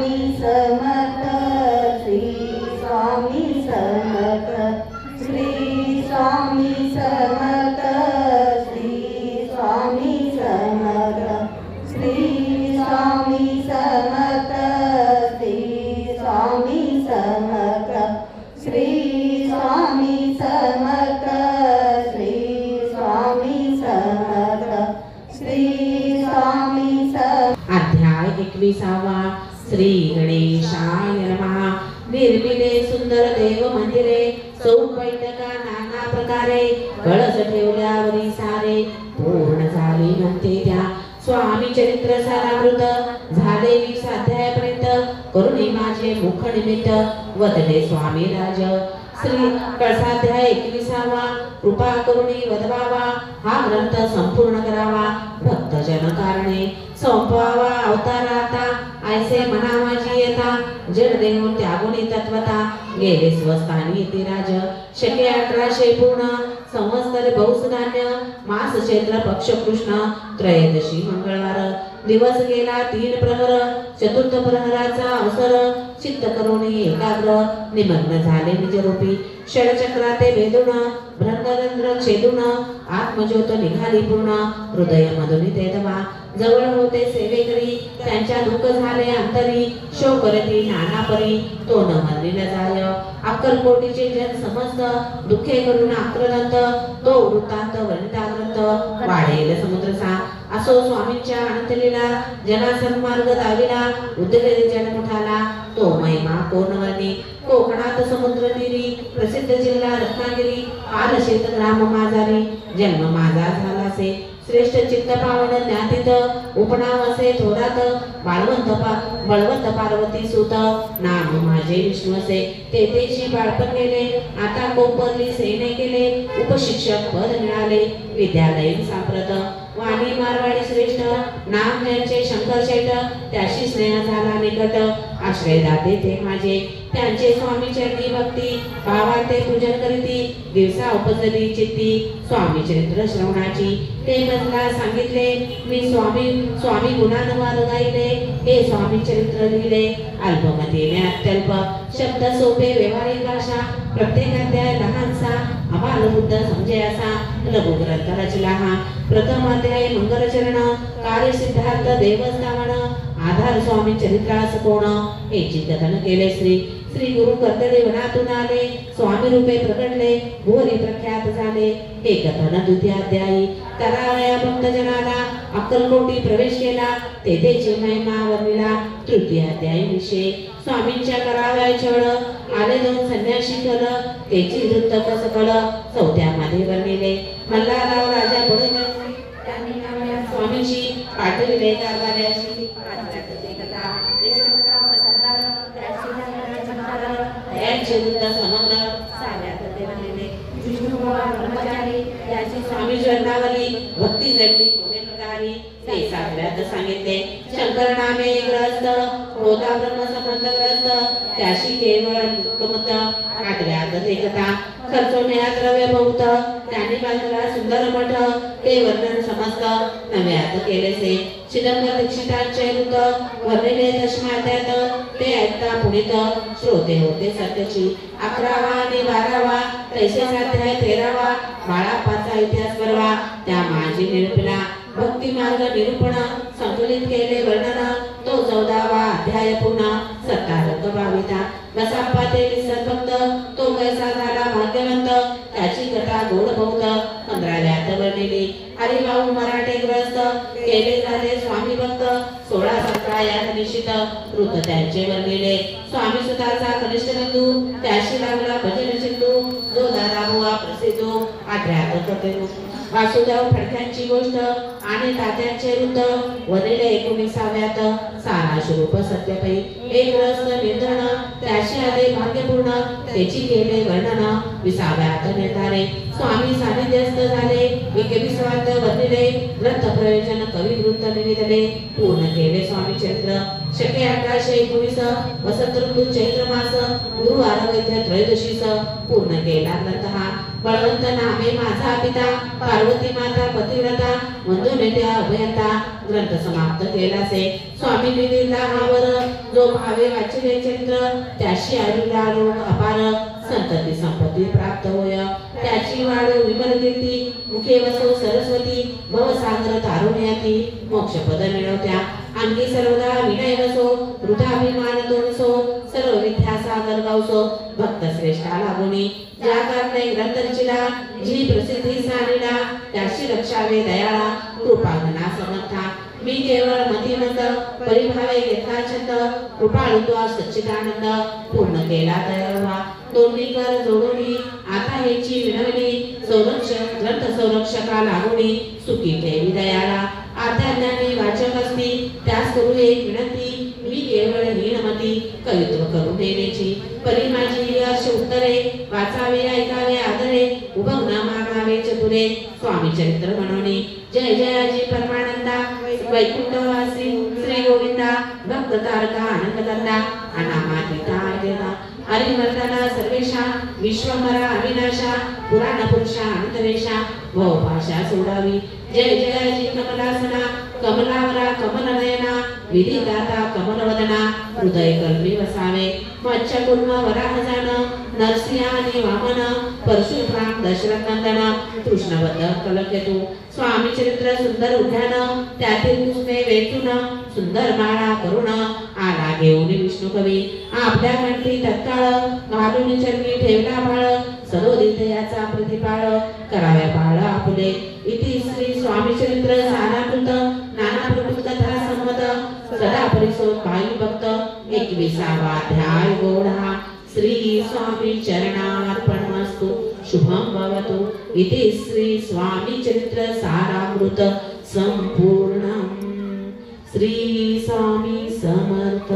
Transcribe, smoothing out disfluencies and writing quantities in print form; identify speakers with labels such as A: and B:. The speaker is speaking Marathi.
A: स्वामी समर्थ श्री स्वामी समर्थ श्री स्वामी समर्थ श्री स्वामी समर्थ श्री स्वामी समर्थ श्री स्वामी समर्थ श्री स्वामी समर्थ श्री स्वामी समर्थ श्री स्वामी समर्थ।
B: अध्याय 21वा श्री गणेशाय नमः। निर्मिले सुंदर देव मंदिरे चौपैठका नाना प्रकारे कळस ठेवल्यावरी सारे पूर्ण झाले म्हणते त्या स्वामी चरित्र सारामृत झाले 20 अध्यायापर्यंत करुणी माझे मुख निमित्त वदले स्वामी राज श्री कळसाध्याय 21वा कृपा करुणी वदवावा हा ग्रंथ संपूर्ण करावा भक्तजन कारणे संपवावा अवताराता ऐसे मना माझी येता जड देऊन त्यागुणी तत्वता गेले स्वस्थानी येते राज शके 1800 पूर्ण संवत्सर बहुसधान्य मास चैत्र पक्ष कृष्ण त्रयोदशी मंगळवार दिवस गेला 3 प्रहर चतुर्थ प्रहराचा अवसर चित्त करून एकाग्र निमग्न झाले निजरूपी षडचक्राते वेदून ब्रह्मरंध्र छेदून आत्मज्योत निघाली पूर्ण हृदय मधुनी ते दवा जवळ होते सेवेकरी त्यांच्या दुःख झाले अंतरी शोकरती नाना परी तो न मरलेला जाय अक्कलकोटीचे जन समस्त दुःखे करून आक्रदंत तो वृत्तांत वर्णिता ग्रंथ वाढेल समुद्रसा असो स्वामींच्या अनंतलीला जना सन्मार्ग दाविला उद्गले जन मुठाला तो महिमा कोणवर्णी कोकणात समुद्र तीरी प्रसिद्ध जिल्हा रत्नागिरी पाल शेत ग्राम माझारी जन्म माझा झालासे श्रेष्ठ चित्त पावन ज्ञातीत उपनाम असे थोरात बळवंत पार्वती सुत नाम माझे विष्णू असे तेथेशी बाळपण गेले आता कोपरली सेने केले उपशिक्षक पद मिळाले विद्यालयीन सांप्रत वाणी मारवाडी श्रेष्ठ नाम ज्यांचे शंकर शेठ त्याशी स्नेह झाला निकट आश्रय दाते ते माझे त्यांचे स्वामी चरणी भक्ती भावाते पूजन करीती दिवसा उपजली चित्ती स्वामी चरित्र श्रवणाची ते मजला सांगितले मी स्वामी गुणानुवाद गायले हे स्वामी चरित्र लिहिले अल्पमतीने अत्यल्प शब्द सोपे व्यवहारिक भाषा प्रत्येक अध्याय लहानसा आम्हाला बुद्ध समजे असा लघु ग्रंथ रचला हा प्रथम अध्याय मंगलचरण कार्य सिद्धार्थ देवस्थान आधार स्वामी चरित्रास कोण याची कथन केले श्री गुरु कर्तदेवनातून आले स्वामी रूपे प्रकटले भोरी प्रख्यात झाले हे कथन द्वितीय अध्यायी करावया भक्तजनाला अक्कलकोटी प्रवेश केला तेथेची महिमा वर्णिला तृतीय अध्यायी विषय स्वामींच्या कराव्या छळ आले 2 संन्यासी कल त्याची वृत्त कस कल चौथ्यामध्ये वर्णिले मल्हारराव राजा बडोदे त्यांनी स्वामींची पाठविले कारभार्याशी समग्र विष्णू ब्रह्मचारी याची स्वामी जन्मावली भक्ती जडली प्रकारी ते सागरात सांगितले शंकर नामे ग्रस्त होता ब्रह्म संबंध ग्रस्त त्याशी केवळ मुक्तमत आठव्यात ते कथा खर्चोन्या द्रव्य बहुत त्यांनी बांधला सुंदर मठ ते वर्णन समस्त नव्यात केलेसे चिदंबर दीक्षितांचे वृत्त वर्णिले दशमाध्यात ते ऐकता पुढीत श्रोते होते सत्यची 11वा आणि 12वा तैसे अध्याय 13वा बाळापाचा इतिहास परवा त्या माझी निरूपणा भक्ती मार्ग निरूपण संकलित केले वर्णन तो 14वा अध्याय पुन्हा सत्तारक भाविता बसाप्पा ते विसर्भक्त तो कैसा झाला भाग्यवंत त्याची कथा गोड बहुत 15व्यात वर्णिली हरिभाऊ मराठे ग्रस्त केले झाले स्वामी भक्त 16-17 यात निश्चित वृत्त त्यांचे वर्णिले स्वामी सुताचा कनिष्ठ बंधू त्याशी लागला भजन सिंधू जो दादा बुवा प्रसिद्ध 18व्यात कथे वासुदेव फडक्यांची गोष्ट आणि तात्यांचे वृत्त वर्णिले 19व्यात साराशरूप सत्यपै एक रस निर्धन त्याशी आले भाग्यपूर्ण त्याची केले वर्णन 20व्यात निर्धारे स्वामी सानिध्यस्थ झाले 21व्यात वर्णिले ग्रंथ प्रयोजन कवी वृत्त निवेदले पूर्ण केले स्वामी चरित्र शके 1819 वसंत ऋतू चैत्र मास गुरुवार वैद्य त्रयोदशीस पूर्ण केला ग्रंथ हा बळवंत नामे माझा पिता पार्वती माता पतिव्रता बंधू नेत्या अभयता ग्रंथ समाप्त केलासे स्वामी दिला हा वर जो भावे वाचले चरित्र त्याशी आलेला रोग अपार संतती संपत्ती प्राप्त होय त्याची वाढ विमल कीर्ती मुखे वसो सरस्वती भवसागर तारुण्य याती मोक्षपद मिळवत्या आणखी सर्वदा विनय वसो वृथाभिमान तो नसो सर्व विद्या सागर गावसो भक्त श्रेष्ठा लागुनी ज्या कारणे ग्रंथ रचिला जी प्रसिद्धी सानिला त्याशी रक्षावे दयाळा कृपा घना समर्था मी केवळ मतिमंद परिभावे घेतला छंद कृपाळू तो सच्चिदानंद पूर्ण केला दयाळवा दोन्ही कर जोडूनी आता हेची विनवणी संरक्षक ग्रंथ संरक्षका लागुनी सुखी ठेवी दयाळा आध्यात्माने वाचक असती त्यास करू एक विनंती मी केवळ हीनमती कवित्व करून देण्याची परी माझी यश उत्तरे वाचावे ऐकावे आदरे उभं मागावे चतुरे स्वामी चरित्र म्हणून जय जयाजी परमानंदा वैकुंठवासी श्री गोविंदा भक्त तारका आनंद कंदा अनामातीता देवा हरिवर्धना सर्वेशा विश्वमरा अविनाशा पुराण पुरुषा अनंतवेशा भव भाषा सोडावी जय जयाजी कमलासना कमलावरा कमलनयना विधिदाता कमलवदना हृदय कल्पी वसावे मच्छ कुर्म वराह जान नरसिंह आणि वामन परशुराम दशरथ नंदन कृष्णवद्ध कलकेतू स्वामी चरित्र सुंदर उद्यान त्यातील पुष्पे वेचून सुंदर माळा करुण आला घेऊन विष्णू कवी आपल्या कंठी तत्काळ घालून चरणी ठेवला बाळ सदोदितयाचा प्रतिपाळ कराव्या बाळ आपुले इति श्री स्वामी चरित्र साराकृत नाना प्रभुत तथा संमत सदा परिसो पायी भक्त 21वा अध्याय गोढा श्री स्वामी चरणार्पणमस्तु शुभम भवतु इति श्री स्वामी चरित्र सारामृत संपूर्णम् श्री स्वामी समर्थ।